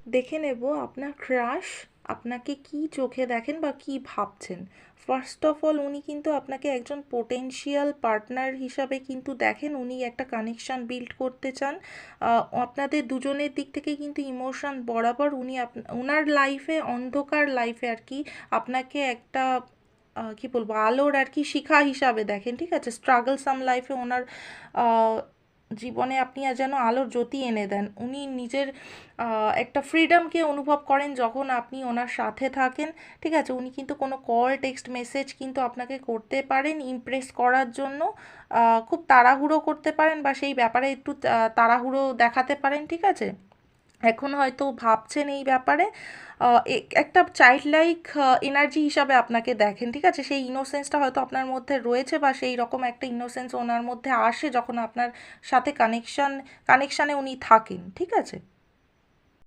দেখে নেব আপনার ক্রাশ আপনাকে কি চোখে দেখেন বা কি ভাবছেন। ফার্স্ট অফ অল উনি কিন্তু আপনাকে একজন পোটেনশিয়াল পার্টনার হিসাবে কিন্তু দেখেন, উনি একটা কানেকশান বিল্ড করতে চান। আপনাদের দুজনের দিক থেকে কিন্তু ইমোশন বরাবর। উনি ওনার লাইফে, অন্ধকার লাইফে আর কি, আপনাকে একটা কি বলবো, আলোর আর কি শিখা হিসাবে দেখেন, ঠিক আছে? স্ট্রাগল সাম লাইফে ওনার আহ, জীবনে আপনি যেন আলোর জ্যোতি এনে দেন। উনি নিজের একটা ফ্রিডমকে অনুভব করেন যখন আপনি ওনার সাথে থাকেন, ঠিক আছে? উনি কিন্তু কোনো কল, টেক্সট মেসেজ কিন্তু আপনাকে করতে পারেন ইমপ্রেস করার জন্য। খুব তাড়াহুড়ো করতে পারেন বা সেই ব্যাপারে একটু তাড়াহুড়ো দেখাতে পারেন, ঠিক আছে? এখন হয়তো ভাবছেন এই ব্যাপারে। একটা চাইল্ড লাইক এনার্জি হিসাবে আপনাকে দেখেন, ঠিক আছে? সেই ইনোসেন্সটা হয়তো আপনার মধ্যে রয়েছে, বা সেই রকম একটা ইনোসেন্স ওনার মধ্যে আসে যখন আপনার সাথে কানেকশানে উনি থাকেন, ঠিক আছে?